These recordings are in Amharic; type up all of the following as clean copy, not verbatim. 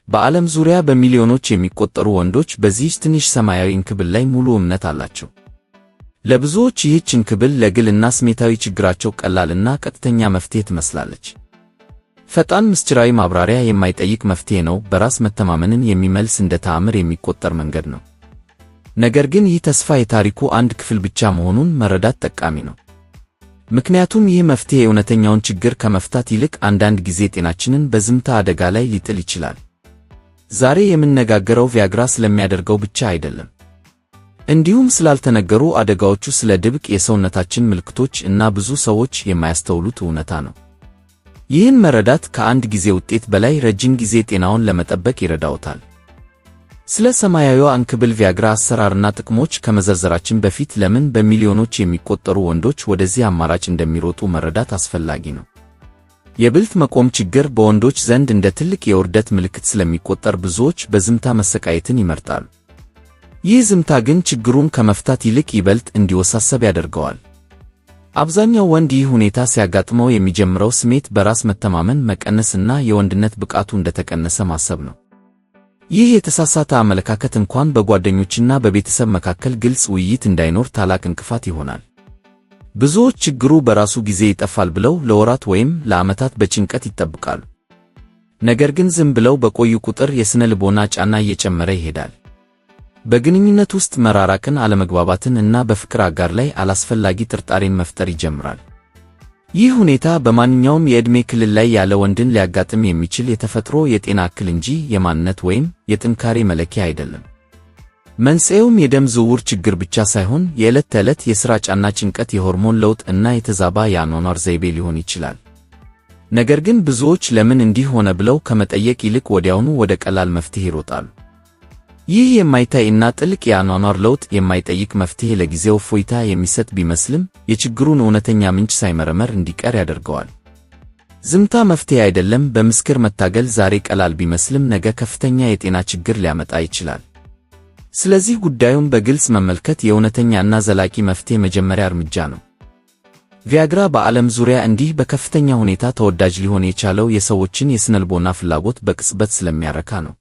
በዓለም ዙሪያ በሚሊዮኖች የሚቆጠሩ ወንዶች በዚህች ትንሽ ሰማያዊ እንክብል ላይ ሙሉ እምነት አላቸው። ለብዙዎች ይህች እንክብል ለግል እና ስሜታዊ ችግራቸው ቀላልና ቀጥተኛ መፍትሄ ትመስላለች። ፈጣን ምስጢራዊ ማብራሪያ የማይጠይቅ መፍትሄ ነው። በራስ መተማመንን የሚመልስ እንደ ተአምር የሚቆጠር መንገድ ነው። ነገር ግን ይህ ተስፋ የታሪኩ አንድ ክፍል ብቻ መሆኑን መረዳት ጠቃሚ ነው። ምክንያቱም ይህ መፍትሄ እውነተኛውን ችግር ከመፍታት ይልቅ አንዳንድ ጊዜ ጤናችንን በዝምታ አደጋ ላይ ሊጥል ይችላል። ዛሬ የምንነጋገረው ቪያግራ ስለሚያደርገው ብቻ አይደለም፣ እንዲሁም ስላልተነገሩ አደጋዎቹ፣ ስለ ድብቅ የሰውነታችን ምልክቶች እና ብዙ ሰዎች የማያስተውሉት እውነታ ነው። ይህን መረዳት ከአንድ ጊዜ ውጤት በላይ ረጅም ጊዜ ጤናውን ለመጠበቅ ይረዳዎታል። ስለ ሰማያዊዋ እንክብል ቪያግራ አሰራርና ጥቅሞች ከመዘርዘራችን በፊት ለምን በሚሊዮኖች የሚቆጠሩ ወንዶች ወደዚህ አማራጭ እንደሚሮጡ መረዳት አስፈላጊ ነው። የብልት መቆም ችግር በወንዶች ዘንድ እንደ ትልቅ የውርደት ምልክት ስለሚቆጠር ብዙዎች በዝምታ መሰቃየትን ይመርጣሉ። ይህ ዝምታ ግን ችግሩን ከመፍታት ይልቅ ይበልጥ እንዲወሳሰብ ያደርገዋል። አብዛኛው ወንድ ይህ ሁኔታ ሲያጋጥመው የሚጀምረው ስሜት በራስ መተማመን መቀነስና የወንድነት ብቃቱ እንደተቀነሰ ማሰብ ነው። ይህ የተሳሳተ አመለካከት እንኳን በጓደኞችና በቤተሰብ መካከል ግልጽ ውይይት እንዳይኖር ታላቅ እንቅፋት ይሆናል። ብዙዎች ችግሩ በራሱ ጊዜ ይጠፋል ብለው ለወራት ወይም ለዓመታት በጭንቀት ይጠብቃሉ። ነገር ግን ዝም ብለው በቆዩ ቁጥር የስነ ልቦና ጫና እየጨመረ ይሄዳል። በግንኙነት ውስጥ መራራቅን፣ አለመግባባትን እና በፍቅር አጋር ላይ አላስፈላጊ ጥርጣሬን መፍጠር ይጀምራል። ይህ ሁኔታ በማንኛውም የዕድሜ ክልል ላይ ያለ ወንድን ሊያጋጥም የሚችል የተፈጥሮ የጤና እክል እንጂ የማንነት ወይም የጥንካሬ መለኪያ አይደለም። መንስኤውም የደም ዝውውር ችግር ብቻ ሳይሆን የዕለት ተዕለት የሥራ ጫና፣ ጭንቀት፣ የሆርሞን ለውጥ እና የተዛባ የአኗኗር ዘይቤ ሊሆን ይችላል። ነገር ግን ብዙዎች ለምን እንዲህ ሆነ ብለው ከመጠየቅ ይልቅ ወዲያውኑ ወደ ቀላል መፍትሄ ይሮጣሉ። ይህ የማይታይ እና ጥልቅ የአኗኗር ለውጥ የማይጠይቅ መፍትሄ ለጊዜው እፎይታ የሚሰጥ ቢመስልም የችግሩን እውነተኛ ምንጭ ሳይመረመር እንዲቀር ያደርገዋል። ዝምታ መፍትሄ አይደለም። በምስክር መታገል ዛሬ ቀላል ቢመስልም ነገ ከፍተኛ የጤና ችግር ሊያመጣ ይችላል። ስለዚህ ጉዳዩን በግልጽ መመልከት የእውነተኛ እና ዘላቂ መፍትሄ መጀመሪያ እርምጃ ነው። ቪያግራ በዓለም ዙሪያ እንዲህ በከፍተኛ ሁኔታ ተወዳጅ ሊሆን የቻለው የሰዎችን የስነልቦና ፍላጎት በቅጽበት ስለሚያረካ ነው።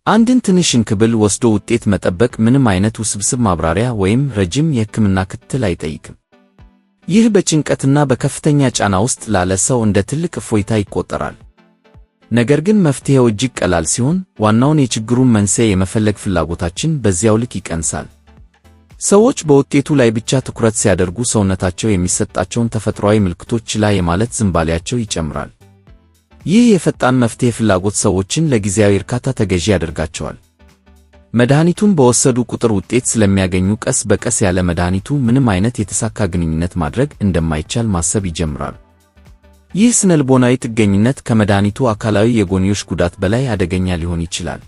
አንድን ትንሽ እንክብል ወስዶ ውጤት መጠበቅ ምንም አይነት ውስብስብ ማብራሪያ ወይም ረጅም የሕክምና ክትትል አይጠይቅም። ይህ በጭንቀትና በከፍተኛ ጫና ውስጥ ላለ ሰው እንደ ትልቅ እፎይታ ይቆጠራል። ነገር ግን መፍትሄው እጅግ ቀላል ሲሆን ዋናውን የችግሩን መንስኤ የመፈለግ ፍላጎታችን በዚያው ልክ ይቀንሳል። ሰዎች በውጤቱ ላይ ብቻ ትኩረት ሲያደርጉ ሰውነታቸው የሚሰጣቸውን ተፈጥሯዊ ምልክቶች ችላ የማለት ዝንባሌያቸው ይጨምራል። ይህ የፈጣን መፍትሄ ፍላጎት ሰዎችን ለጊዜያዊ እርካታ ተገዢ ያደርጋቸዋል። መድኃኒቱን በወሰዱ ቁጥር ውጤት ስለሚያገኙ ቀስ በቀስ ያለ መድኃኒቱ ምንም አይነት የተሳካ ግንኙነት ማድረግ እንደማይቻል ማሰብ ይጀምራሉ። ይህ ስነልቦናዊ ጥገኝነት ከመድኃኒቱ አካላዊ የጎንዮሽ ጉዳት በላይ አደገኛ ሊሆን ይችላል።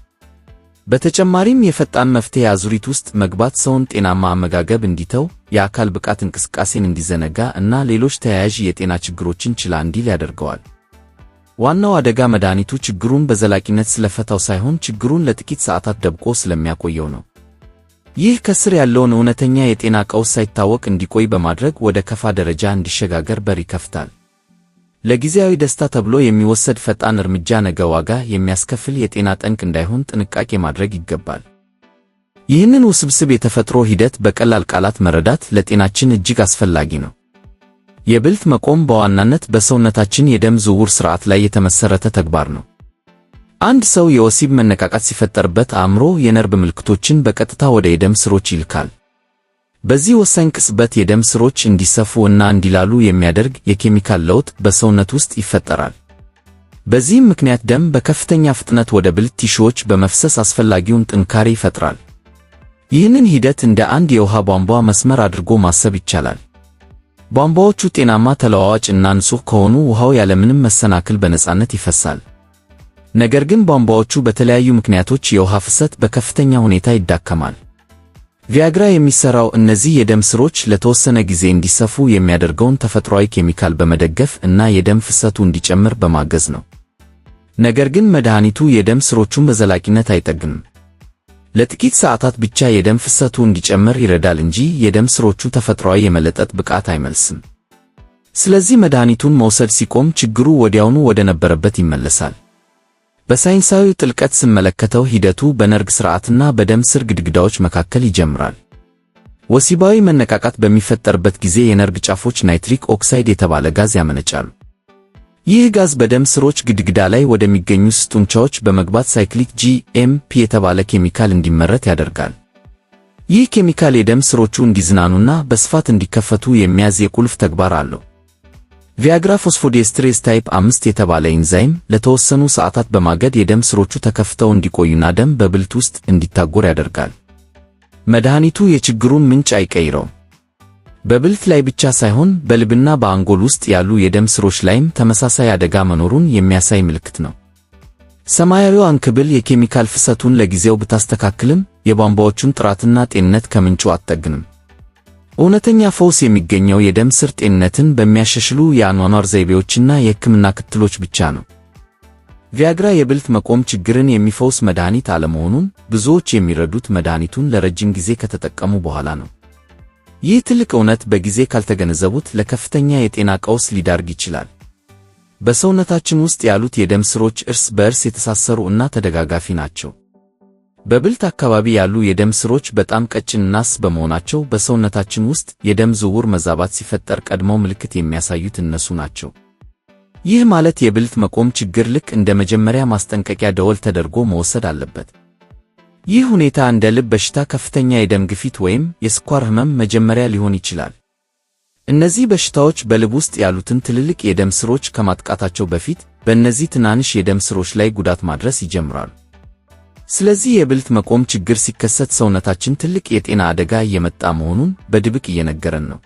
በተጨማሪም የፈጣን መፍትሄ አዙሪት ውስጥ መግባት ሰውን ጤናማ አመጋገብ እንዲተው፣ የአካል ብቃት እንቅስቃሴን እንዲዘነጋ እና ሌሎች ተያያዥ የጤና ችግሮችን ችላ እንዲል ያደርገዋል። ዋናው አደጋ መድኃኒቱ ችግሩን በዘላቂነት ስለፈታው ሳይሆን ችግሩን ለጥቂት ሰዓታት ደብቆ ስለሚያቆየው ነው። ይህ ከስር ያለውን እውነተኛ የጤና ቀውስ ሳይታወቅ እንዲቆይ በማድረግ ወደ ከፋ ደረጃ እንዲሸጋገር በር ይከፍታል። ለጊዜያዊ ደስታ ተብሎ የሚወሰድ ፈጣን እርምጃ ነገ ዋጋ የሚያስከፍል የጤና ጠንቅ እንዳይሆን ጥንቃቄ ማድረግ ይገባል። ይህንን ውስብስብ የተፈጥሮ ሂደት በቀላል ቃላት መረዳት ለጤናችን እጅግ አስፈላጊ ነው። የብልት መቆም በዋናነት በሰውነታችን የደም ዝውውር ሥርዓት ላይ የተመሠረተ ተግባር ነው። አንድ ሰው የወሲብ መነቃቃት ሲፈጠርበት አእምሮ የነርቭ ምልክቶችን በቀጥታ ወደ የደም ስሮች ይልካል። በዚህ ወሳኝ ቅጽበት የደም ስሮች እንዲሰፉ እና እንዲላሉ የሚያደርግ የኬሚካል ለውጥ በሰውነት ውስጥ ይፈጠራል። በዚህም ምክንያት ደም በከፍተኛ ፍጥነት ወደ ብልት ቲሹዎች በመፍሰስ አስፈላጊውን ጥንካሬ ይፈጥራል። ይህንን ሂደት እንደ አንድ የውሃ ቧንቧ መስመር አድርጎ ማሰብ ይቻላል። ቧንቧዎቹ ጤናማ፣ ተለዋዋጭ እና ንጹህ ከሆኑ ውሃው ያለምንም መሰናክል በነፃነት ይፈሳል። ነገር ግን ቧንቧዎቹ በተለያዩ ምክንያቶች የውሃ ፍሰት በከፍተኛ ሁኔታ ይዳከማል። ቪያግራ የሚሰራው እነዚህ የደም ስሮች ለተወሰነ ጊዜ እንዲሰፉ የሚያደርገውን ተፈጥሯዊ ኬሚካል በመደገፍ እና የደም ፍሰቱ እንዲጨምር በማገዝ ነው። ነገር ግን መድኃኒቱ የደም ስሮቹን በዘላቂነት አይጠግንም። ለጥቂት ሰዓታት ብቻ የደም ፍሰቱ እንዲጨምር ይረዳል እንጂ የደም ስሮቹ ተፈጥሯዊ የመለጠጥ ብቃት አይመልስም። ስለዚህ መድኃኒቱን መውሰድ ሲቆም ችግሩ ወዲያውኑ ወደ ነበረበት ይመለሳል። በሳይንሳዊ ጥልቀት ስንመለከተው ሂደቱ በነርቭ ሥርዓትና በደም ስር ግድግዳዎች መካከል ይጀምራል። ወሲባዊ መነቃቃት በሚፈጠርበት ጊዜ የነርቭ ጫፎች ናይትሪክ ኦክሳይድ የተባለ ጋዝ ያመነጫሉ። ይህ ጋዝ በደም ስሮች ግድግዳ ላይ ወደሚገኙ ጡንቻዎች በመግባት ሳይክሊክ GMP የተባለ ኬሚካል እንዲመረት ያደርጋል። ይህ ኬሚካል የደም ስሮቹ እንዲዝናኑና በስፋት እንዲከፈቱ የሚያዝ የቁልፍ ተግባር አለው። ቪያግራ ፎስፎዲኤስትሬዝ ታይፕ 5 የተባለ ኢንዛይም ለተወሰኑ ሰዓታት በማገድ የደም ስሮቹ ተከፍተው እንዲቆዩና ደም በብልት ውስጥ እንዲታጎር ያደርጋል። መድኃኒቱ የችግሩን ምንጭ አይቀይረውም። በብልት ላይ ብቻ ሳይሆን በልብና በአንጎል ውስጥ ያሉ የደም ስሮች ላይም ተመሳሳይ አደጋ መኖሩን የሚያሳይ ምልክት ነው። ሰማያዊው አንክብል የኬሚካል ፍሰቱን ለጊዜው ብታስተካክልም የቧንቧዎቹን ጥራትና ጤንነት ከምንጩ አትጠግንም። እውነተኛ ፈውስ የሚገኘው የደም ስር ጤንነትን በሚያሻሽሉ የአኗኗር ዘይቤዎችና የሕክምና ክትትሎች ብቻ ነው። ቪያግራ የብልት መቆም ችግርን የሚፈውስ መድኃኒት አለመሆኑን ብዙዎች የሚረዱት መድኃኒቱን ለረጅም ጊዜ ከተጠቀሙ በኋላ ነው። ይህ ትልቅ እውነት በጊዜ ካልተገነዘቡት ለከፍተኛ የጤና ቀውስ ሊዳርግ ይችላል። በሰውነታችን ውስጥ ያሉት የደም ስሮች እርስ በእርስ የተሳሰሩ እና ተደጋጋፊ ናቸው። በብልት አካባቢ ያሉ የደም ስሮች በጣም ቀጭንና ስስ በመሆናቸው በሰውነታችን ውስጥ የደም ዝውውር መዛባት ሲፈጠር ቀድመው ምልክት የሚያሳዩት እነሱ ናቸው። ይህ ማለት የብልት መቆም ችግር ልክ እንደ መጀመሪያ ማስጠንቀቂያ ደወል ተደርጎ መወሰድ አለበት። ይህ ሁኔታ እንደ ልብ በሽታ፣ ከፍተኛ የደም ግፊት ወይም የስኳር ህመም መጀመሪያ ሊሆን ይችላል። እነዚህ በሽታዎች በልብ ውስጥ ያሉትን ትልልቅ የደም ስሮች ከማጥቃታቸው በፊት በእነዚህ ትናንሽ የደም ስሮች ላይ ጉዳት ማድረስ ይጀምራሉ። ስለዚህ የብልት መቆም ችግር ሲከሰት ሰውነታችን ትልቅ የጤና አደጋ እየመጣ መሆኑን በድብቅ እየነገረን ነው።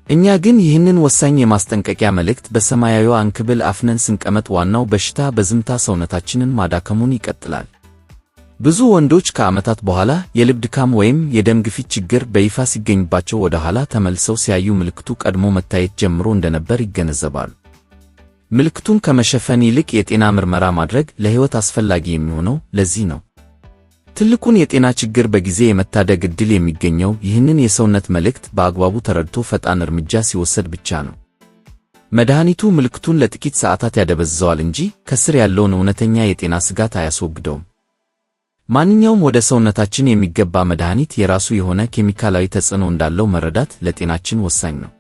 እኛ ግን ይህንን ወሳኝ የማስጠንቀቂያ መልእክት በሰማያዊው አንክብል አፍነን ስንቀመጥ ዋናው በሽታ በዝምታ ሰውነታችንን ማዳከሙን ይቀጥላል። ብዙ ወንዶች ከዓመታት በኋላ የልብ ድካም ወይም የደም ግፊት ችግር በይፋ ሲገኝባቸው ወደ ኋላ ተመልሰው ሲያዩ ምልክቱ ቀድሞ መታየት ጀምሮ እንደነበር ይገነዘባሉ። ምልክቱን ከመሸፈን ይልቅ የጤና ምርመራ ማድረግ ለሕይወት አስፈላጊ የሚሆነው ለዚህ ነው። ትልቁን የጤና ችግር በጊዜ የመታደግ ዕድል የሚገኘው ይህንን የሰውነት መልእክት በአግባቡ ተረድቶ ፈጣን እርምጃ ሲወሰድ ብቻ ነው። መድኃኒቱ ምልክቱን ለጥቂት ሰዓታት ያደበዝዘዋል እንጂ ከስር ያለውን እውነተኛ የጤና ስጋት አያስወግደውም። ማንኛውም ወደ ሰውነታችን የሚገባ መድኃኒት የራሱ የሆነ ኬሚካላዊ ተጽዕኖ እንዳለው መረዳት ለጤናችን ወሳኝ ነው።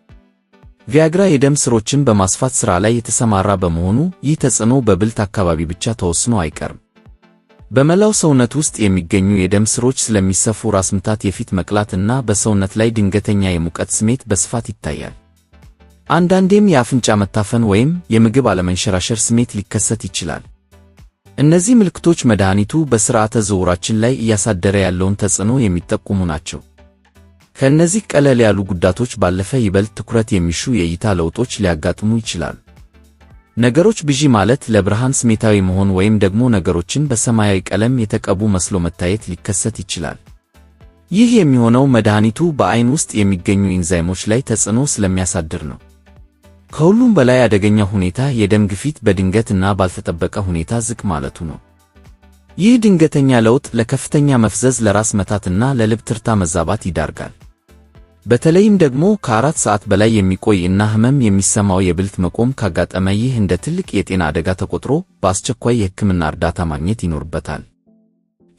ቪያግራ የደም ስሮችን በማስፋት ሥራ ላይ የተሰማራ በመሆኑ ይህ ተጽዕኖ በብልት አካባቢ ብቻ ተወስኖ አይቀርም። በመላው ሰውነት ውስጥ የሚገኙ የደም ስሮች ስለሚሰፉ ራስ ምታት፣ የፊት መቅላት እና በሰውነት ላይ ድንገተኛ የሙቀት ስሜት በስፋት ይታያል። አንዳንዴም የአፍንጫ መታፈን ወይም የምግብ አለመንሸራሸር ስሜት ሊከሰት ይችላል። እነዚህ ምልክቶች መድኃኒቱ በሥርዓተ ዝውውራችን ላይ እያሳደረ ያለውን ተጽዕኖ የሚጠቁሙ ናቸው። ከእነዚህ ቀለል ያሉ ጉዳቶች ባለፈ ይበልጥ ትኩረት የሚሹ የእይታ ለውጦች ሊያጋጥሙ ይችላሉ። ነገሮች ብዢ ማለት ለብርሃን ስሜታዊ መሆን ወይም ደግሞ ነገሮችን በሰማያዊ ቀለም የተቀቡ መስሎ መታየት ሊከሰት ይችላል። ይህ የሚሆነው መድኃኒቱ በዓይን ውስጥ የሚገኙ ኢንዛይሞች ላይ ተጽዕኖ ስለሚያሳድር ነው። ከሁሉም በላይ አደገኛ ሁኔታ የደም ግፊት በድንገት እና ባልተጠበቀ ሁኔታ ዝቅ ማለቱ ነው። ይህ ድንገተኛ ለውጥ ለከፍተኛ መፍዘዝ፣ ለራስ መታትና ለልብ ትርታ መዛባት ይዳርጋል። በተለይም ደግሞ ከ4 ሰዓት በላይ የሚቆይ እና ህመም የሚሰማው የብልት መቆም ካጋጠመ ይህ እንደ ትልቅ የጤና አደጋ ተቆጥሮ በአስቸኳይ የሕክምና እርዳታ ማግኘት ይኖርበታል።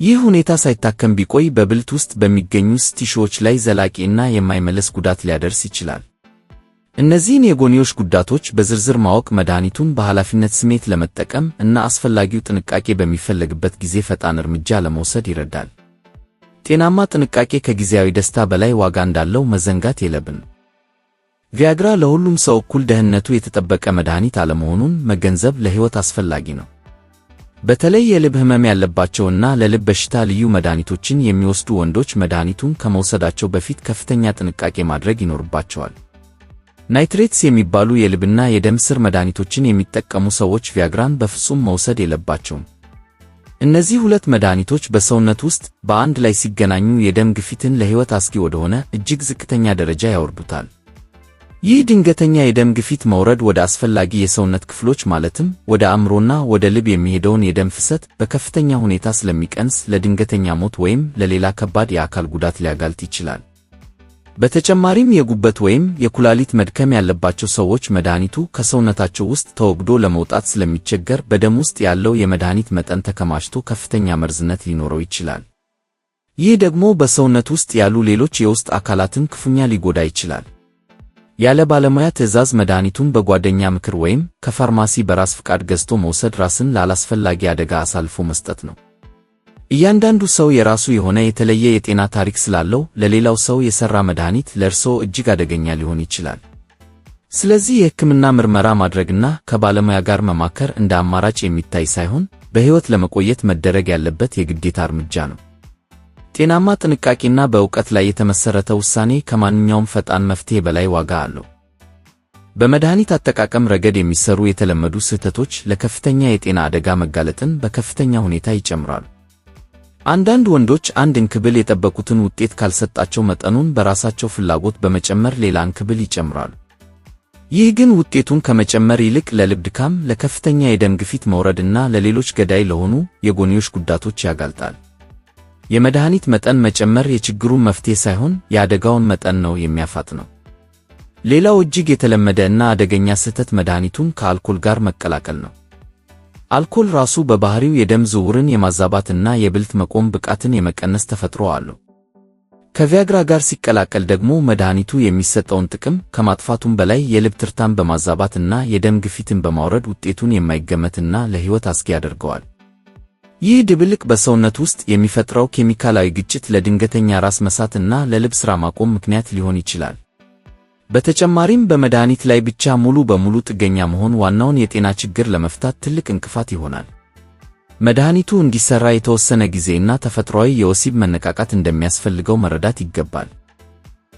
ይህ ሁኔታ ሳይታከም ቢቆይ በብልት ውስጥ በሚገኙ ቲሹዎች ላይ ዘላቂ እና የማይመለስ ጉዳት ሊያደርስ ይችላል። እነዚህን የጎንዮሽ ጉዳቶች በዝርዝር ማወቅ መድኃኒቱን በኃላፊነት ስሜት ለመጠቀም እና አስፈላጊው ጥንቃቄ በሚፈለግበት ጊዜ ፈጣን እርምጃ ለመውሰድ ይረዳል። ጤናማ ጥንቃቄ ከጊዜያዊ ደስታ በላይ ዋጋ እንዳለው መዘንጋት የለብንም። ቪያግራ ለሁሉም ሰው እኩል ደህንነቱ የተጠበቀ መድኃኒት አለመሆኑን መገንዘብ ለሕይወት አስፈላጊ ነው። በተለይ የልብ ህመም ያለባቸውና ለልብ በሽታ ልዩ መድኃኒቶችን የሚወስዱ ወንዶች መድኃኒቱን ከመውሰዳቸው በፊት ከፍተኛ ጥንቃቄ ማድረግ ይኖርባቸዋል። ናይትሬትስ የሚባሉ የልብና የደም ስር መድኃኒቶችን የሚጠቀሙ ሰዎች ቪያግራን በፍጹም መውሰድ የለባቸውም። እነዚህ ሁለት መድኃኒቶች በሰውነት ውስጥ በአንድ ላይ ሲገናኙ የደም ግፊትን ለሕይወት አስጊ ወደሆነ እጅግ ዝቅተኛ ደረጃ ያወርዱታል። ይህ ድንገተኛ የደም ግፊት መውረድ ወደ አስፈላጊ የሰውነት ክፍሎች ማለትም ወደ አእምሮና ወደ ልብ የሚሄደውን የደም ፍሰት በከፍተኛ ሁኔታ ስለሚቀንስ ለድንገተኛ ሞት ወይም ለሌላ ከባድ የአካል ጉዳት ሊያጋልጥ ይችላል። በተጨማሪም የጉበት ወይም የኩላሊት መድከም ያለባቸው ሰዎች መድኃኒቱ ከሰውነታቸው ውስጥ ተወግዶ ለመውጣት ስለሚቸገር በደም ውስጥ ያለው የመድኃኒት መጠን ተከማችቶ ከፍተኛ መርዝነት ሊኖረው ይችላል። ይህ ደግሞ በሰውነት ውስጥ ያሉ ሌሎች የውስጥ አካላትን ክፉኛ ሊጎዳ ይችላል። ያለ ባለሙያ ትዕዛዝ መድኃኒቱን በጓደኛ ምክር ወይም ከፋርማሲ በራስ ፍቃድ ገዝቶ መውሰድ ራስን ላላስፈላጊ አደጋ አሳልፎ መስጠት ነው። እያንዳንዱ ሰው የራሱ የሆነ የተለየ የጤና ታሪክ ስላለው ለሌላው ሰው የሰራ መድኃኒት ለእርስዎ እጅግ አደገኛ ሊሆን ይችላል። ስለዚህ የሕክምና ምርመራ ማድረግና ከባለሙያ ጋር መማከር እንደ አማራጭ የሚታይ ሳይሆን በሕይወት ለመቆየት መደረግ ያለበት የግዴታ እርምጃ ነው። ጤናማ ጥንቃቄና በእውቀት ላይ የተመሰረተ ውሳኔ ከማንኛውም ፈጣን መፍትሄ በላይ ዋጋ አለው። በመድኃኒት አጠቃቀም ረገድ የሚሰሩ የተለመዱ ስህተቶች ለከፍተኛ የጤና አደጋ መጋለጥን በከፍተኛ ሁኔታ ይጨምራሉ። አንዳንድ ወንዶች አንድ እንክብል የጠበቁትን ውጤት ካልሰጣቸው መጠኑን በራሳቸው ፍላጎት በመጨመር ሌላ እንክብል ይጨምራሉ። ይህ ግን ውጤቱን ከመጨመር ይልቅ ለልብ ድካም፣ ለከፍተኛ የደም ግፊት መውረድና ለሌሎች ገዳይ ለሆኑ የጎንዮሽ ጉዳቶች ያጋልጣል። የመድኃኒት መጠን መጨመር የችግሩን መፍትሄ ሳይሆን የአደጋውን መጠን ነው የሚያፋጥነው። ሌላው እጅግ የተለመደ እና አደገኛ ስህተት መድኃኒቱን ከአልኮል ጋር መቀላቀል ነው። አልኮል ራሱ በባህሪው የደም ዝውውርን የማዛባትና የብልት መቆም ብቃትን የመቀነስ ተፈጥሮ አለው። ከቪያግራ ጋር ሲቀላቀል ደግሞ መድኃኒቱ የሚሰጠውን ጥቅም ከማጥፋቱም በላይ የልብ ትርታን በማዛባትና የደም ግፊትን በማውረድ ውጤቱን የማይገመትና ለሕይወት አስጊ ያደርገዋል። ይህ ድብልቅ በሰውነት ውስጥ የሚፈጥረው ኬሚካላዊ ግጭት ለድንገተኛ ራስ መሳትና ለልብ ሥራ ማቆም ምክንያት ሊሆን ይችላል። በተጨማሪም በመድኃኒት ላይ ብቻ ሙሉ በሙሉ ጥገኛ መሆን ዋናውን የጤና ችግር ለመፍታት ትልቅ እንቅፋት ይሆናል። መድኃኒቱ እንዲሠራ የተወሰነ ጊዜና ተፈጥሯዊ የወሲብ መነቃቃት እንደሚያስፈልገው መረዳት ይገባል።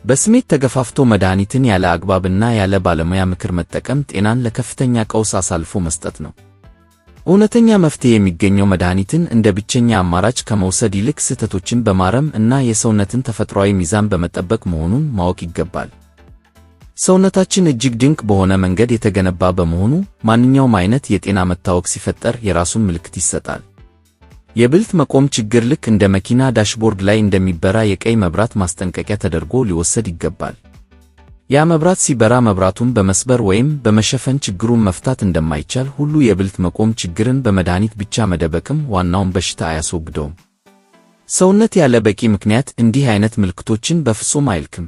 በስሜት ተገፋፍቶ መድኃኒትን ያለ አግባብና ያለ ባለሙያ ምክር መጠቀም ጤናን ለከፍተኛ ቀውስ አሳልፎ መስጠት ነው። እውነተኛ መፍትሄ የሚገኘው መድኃኒትን እንደ ብቸኛ አማራጭ ከመውሰድ ይልቅ ስህተቶችን በማረም እና የሰውነትን ተፈጥሯዊ ሚዛን በመጠበቅ መሆኑን ማወቅ ይገባል። ሰውነታችን እጅግ ድንቅ በሆነ መንገድ የተገነባ በመሆኑ ማንኛውም አይነት የጤና መታወክ ሲፈጠር የራሱን ምልክት ይሰጣል። የብልት መቆም ችግር ልክ እንደ መኪና ዳሽቦርድ ላይ እንደሚበራ የቀይ መብራት ማስጠንቀቂያ ተደርጎ ሊወሰድ ይገባል። ያ መብራት ሲበራ መብራቱን በመስበር ወይም በመሸፈን ችግሩን መፍታት እንደማይቻል ሁሉ የብልት መቆም ችግርን በመድኃኒት ብቻ መደበቅም ዋናውን በሽታ አያስወግደውም። ሰውነት ያለ በቂ ምክንያት እንዲህ አይነት ምልክቶችን በፍጹም አይልክም።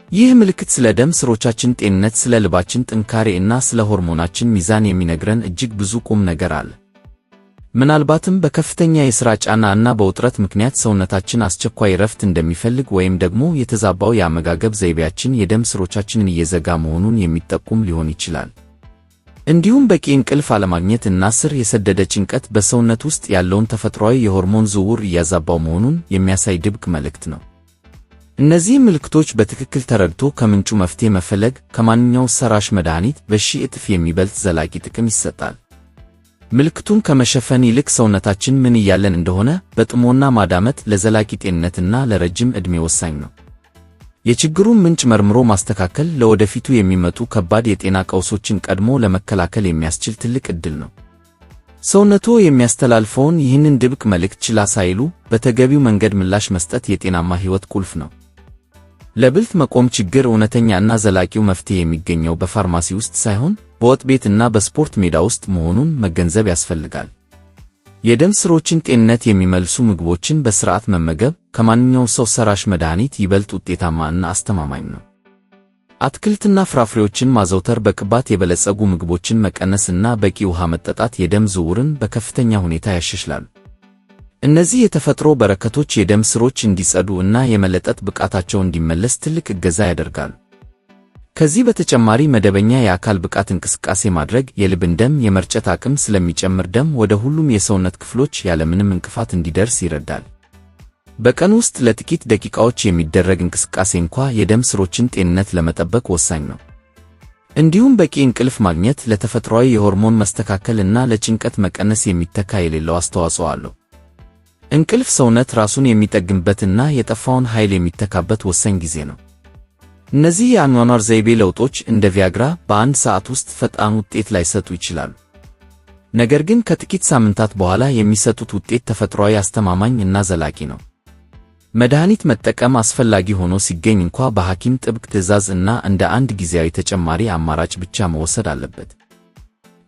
ይህ ምልክት ስለ ደም ስሮቻችን ጤንነት፣ ስለ ልባችን ጥንካሬ እና ስለ ሆርሞናችን ሚዛን የሚነግረን እጅግ ብዙ ቁም ነገር አለ። ምናልባትም በከፍተኛ የሥራ ጫና እና በውጥረት ምክንያት ሰውነታችን አስቸኳይ ረፍት እንደሚፈልግ ወይም ደግሞ የተዛባው የአመጋገብ ዘይቤያችን የደም ስሮቻችንን እየዘጋ መሆኑን የሚጠቁም ሊሆን ይችላል። እንዲሁም በቂ እንቅልፍ አለማግኘት እና ስር የሰደደ ጭንቀት በሰውነት ውስጥ ያለውን ተፈጥሯዊ የሆርሞን ዝውውር እያዛባው መሆኑን የሚያሳይ ድብቅ መልእክት ነው። እነዚህ ምልክቶች በትክክል ተረድቶ ከምንጩ መፍትሄ መፈለግ ከማንኛውም ሰራሽ መድኃኒት በሺህ እጥፍ የሚበልጥ ዘላቂ ጥቅም ይሰጣል። ምልክቱን ከመሸፈን ይልቅ ሰውነታችን ምን እያለን እንደሆነ በጥሞና ማዳመጥ ለዘላቂ ጤንነትና ለረጅም ዕድሜ ወሳኝ ነው። የችግሩን ምንጭ መርምሮ ማስተካከል ለወደፊቱ የሚመጡ ከባድ የጤና ቀውሶችን ቀድሞ ለመከላከል የሚያስችል ትልቅ ዕድል ነው። ሰውነቶ የሚያስተላልፈውን ይህንን ድብቅ መልእክት ችላ ሳይሉ በተገቢው መንገድ ምላሽ መስጠት የጤናማ ሕይወት ቁልፍ ነው። ለብልት መቆም ችግር እውነተኛና ዘላቂው መፍትሄ የሚገኘው በፋርማሲ ውስጥ ሳይሆን በወጥ ቤትና በስፖርት ሜዳ ውስጥ መሆኑን መገንዘብ ያስፈልጋል። የደም ስሮችን ጤንነት የሚመልሱ ምግቦችን በሥርዓት መመገብ ከማንኛውም ሰው ሰራሽ መድኃኒት ይበልጥ ውጤታማ እና አስተማማኝ ነው። አትክልትና ፍራፍሬዎችን ማዘውተር፣ በቅባት የበለጸጉ ምግቦችን መቀነስ እና በቂ ውሃ መጠጣት የደም ዝውውርን በከፍተኛ ሁኔታ ያሻሽላሉ። እነዚህ የተፈጥሮ በረከቶች የደም ስሮች እንዲጸዱ እና የመለጠጥ ብቃታቸው እንዲመለስ ትልቅ እገዛ ያደርጋሉ። ከዚህ በተጨማሪ መደበኛ የአካል ብቃት እንቅስቃሴ ማድረግ የልብን ደም የመርጨት አቅም ስለሚጨምር ደም ወደ ሁሉም የሰውነት ክፍሎች ያለምንም እንቅፋት እንዲደርስ ይረዳል። በቀን ውስጥ ለጥቂት ደቂቃዎች የሚደረግ እንቅስቃሴ እንኳ የደም ስሮችን ጤንነት ለመጠበቅ ወሳኝ ነው። እንዲሁም በቂ እንቅልፍ ማግኘት ለተፈጥሯዊ የሆርሞን መስተካከል እና ለጭንቀት መቀነስ የሚተካ የሌለው አስተዋጽኦ አለው። እንቅልፍ ሰውነት ራሱን የሚጠግንበትና የጠፋውን ኃይል የሚተካበት ወሳኝ ጊዜ ነው። እነዚህ የአኗኗር ዘይቤ ለውጦች እንደ ቪያግራ በአንድ ሰዓት ውስጥ ፈጣን ውጤት ላይሰጡ ይችላሉ። ነገር ግን ከጥቂት ሳምንታት በኋላ የሚሰጡት ውጤት ተፈጥሯዊ፣ አስተማማኝ እና ዘላቂ ነው። መድኃኒት መጠቀም አስፈላጊ ሆኖ ሲገኝ እንኳ በሐኪም ጥብቅ ትዕዛዝ እና እንደ አንድ ጊዜያዊ ተጨማሪ አማራጭ ብቻ መወሰድ አለበት።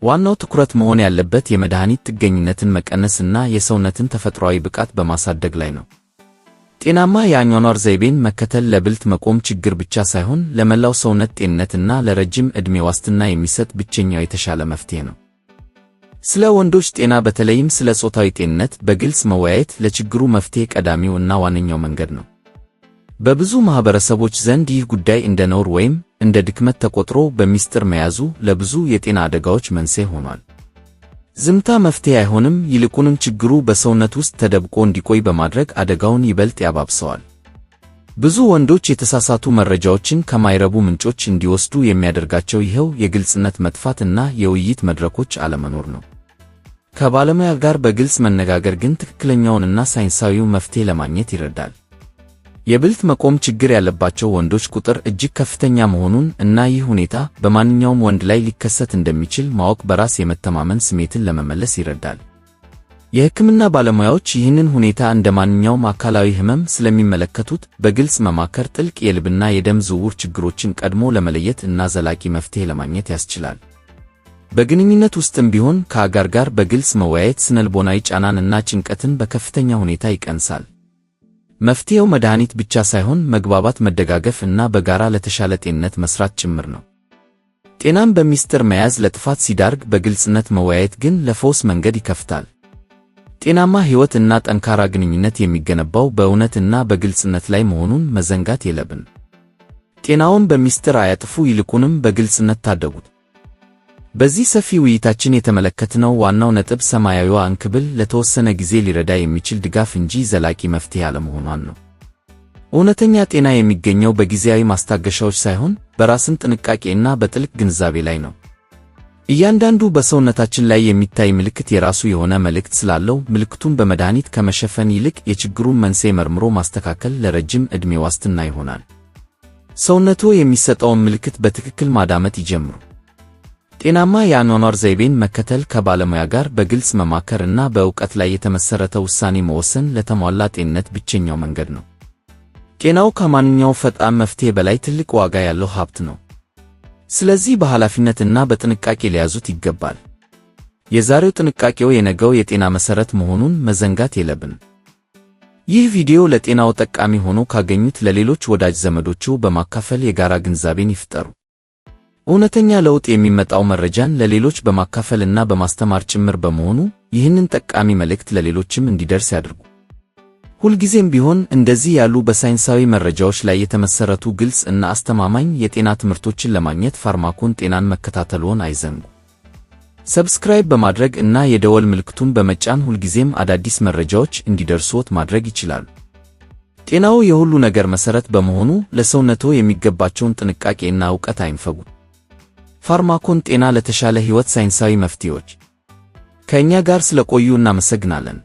ዋናው ትኩረት መሆን ያለበት የመድኃኒት ጥገኝነትን መቀነስ እና የሰውነትን ተፈጥሯዊ ብቃት በማሳደግ ላይ ነው። ጤናማ የአኗኗር ዘይቤን መከተል ለብልት መቆም ችግር ብቻ ሳይሆን ለመላው ሰውነት ጤንነትና ለረጅም ዕድሜ ዋስትና የሚሰጥ ብቸኛው የተሻለ መፍትሄ ነው። ስለ ወንዶች ጤና በተለይም ስለ ጾታዊ ጤንነት በግልጽ መወያየት ለችግሩ መፍትሄ ቀዳሚው እና ዋነኛው መንገድ ነው። በብዙ ማህበረሰቦች ዘንድ ይህ ጉዳይ እንደ ነውር ወይም እንደ ድክመት ተቆጥሮ በሚስጥር መያዙ ለብዙ የጤና አደጋዎች መንስኤ ሆኗል። ዝምታ መፍትሄ አይሆንም፣ ይልቁንም ችግሩ በሰውነት ውስጥ ተደብቆ እንዲቆይ በማድረግ አደጋውን ይበልጥ ያባብሰዋል። ብዙ ወንዶች የተሳሳቱ መረጃዎችን ከማይረቡ ምንጮች እንዲወስዱ የሚያደርጋቸው ይኸው የግልጽነት መጥፋት እና የውይይት መድረኮች አለመኖር ነው። ከባለሙያ ጋር በግልጽ መነጋገር ግን ትክክለኛውንና ሳይንሳዊውን መፍትሄ ለማግኘት ይረዳል። የብልት መቆም ችግር ያለባቸው ወንዶች ቁጥር እጅግ ከፍተኛ መሆኑን እና ይህ ሁኔታ በማንኛውም ወንድ ላይ ሊከሰት እንደሚችል ማወቅ በራስ የመተማመን ስሜትን ለመመለስ ይረዳል። የሕክምና ባለሙያዎች ይህንን ሁኔታ እንደ ማንኛውም አካላዊ ህመም ስለሚመለከቱት በግልጽ መማከር ጥልቅ የልብና የደም ዝውውር ችግሮችን ቀድሞ ለመለየት እና ዘላቂ መፍትሄ ለማግኘት ያስችላል። በግንኙነት ውስጥም ቢሆን ከአጋር ጋር በግልጽ መወያየት ስነልቦናዊ ጫናን እና ጭንቀትን በከፍተኛ ሁኔታ ይቀንሳል። መፍትሄው መድኃኒት ብቻ ሳይሆን መግባባት፣ መደጋገፍ እና በጋራ ለተሻለ ጤንነት መስራት ጭምር ነው። ጤናን በሚስጥር መያዝ ለጥፋት ሲዳርግ፣ በግልጽነት መወያየት ግን ለፈውስ መንገድ ይከፍታል። ጤናማ ሕይወት እና ጠንካራ ግንኙነት የሚገነባው በእውነት እና በግልጽነት ላይ መሆኑን መዘንጋት የለብንም። ጤናውን በሚስጥር አያጥፉ፣ ይልቁንም በግልጽነት ታደጉት። በዚህ ሰፊ ውይይታችን የተመለከትነው ዋናው ነጥብ ሰማያዊዋ እንክብል ለተወሰነ ጊዜ ሊረዳ የሚችል ድጋፍ እንጂ ዘላቂ መፍትሄ አለመሆኗን ነው። እውነተኛ ጤና የሚገኘው በጊዜያዊ ማስታገሻዎች ሳይሆን በራስን ጥንቃቄና በጥልቅ ግንዛቤ ላይ ነው። እያንዳንዱ በሰውነታችን ላይ የሚታይ ምልክት የራሱ የሆነ መልእክት ስላለው ምልክቱን በመድኃኒት ከመሸፈን ይልቅ የችግሩን መንስኤ መርምሮ ማስተካከል ለረጅም ዕድሜ ዋስትና ይሆናል። ሰውነቶ የሚሰጠውን ምልክት በትክክል ማዳመጥ ይጀምሩ። ጤናማ የአኗኗር ዘይቤን መከተል፣ ከባለሙያ ጋር በግልጽ መማከር እና በእውቀት ላይ የተመሰረተ ውሳኔ መወሰን ለተሟላ ጤንነት ብቸኛው መንገድ ነው። ጤናው ከማንኛውም ፈጣን መፍትሄ በላይ ትልቅ ዋጋ ያለው ሀብት ነው። ስለዚህ በኃላፊነትና በጥንቃቄ ሊያዙት ይገባል። የዛሬው ጥንቃቄው የነገው የጤና መሰረት መሆኑን መዘንጋት የለብንም። ይህ ቪዲዮ ለጤናው ጠቃሚ ሆኖ ካገኙት ለሌሎች ወዳጅ ዘመዶቹ በማካፈል የጋራ ግንዛቤን ይፍጠሩ። እውነተኛ ለውጥ የሚመጣው መረጃን ለሌሎች በማካፈልና በማስተማር ጭምር በመሆኑ ይህንን ጠቃሚ መልእክት ለሌሎችም እንዲደርስ ያድርጉ። ሁልጊዜም ቢሆን እንደዚህ ያሉ በሳይንሳዊ መረጃዎች ላይ የተመሰረቱ ግልጽ እና አስተማማኝ የጤና ትምህርቶችን ለማግኘት ፋርማኮን ጤናን መከታተልዎን አይዘንጉ። ሰብስክራይብ በማድረግ እና የደወል ምልክቱን በመጫን ሁልጊዜም አዳዲስ መረጃዎች እንዲደርሱዎት ማድረግ ይችላሉ። ጤናው የሁሉ ነገር መሰረት በመሆኑ ለሰውነቶ የሚገባቸውን ጥንቃቄና ዕውቀት አይንፈጉ። ፋርማኮን ጤና ለተሻለ ሕይወት ሳይንሳዊ መፍትሄዎች። ከእኛ ጋር ስለቆዩ እናመሰግናለን።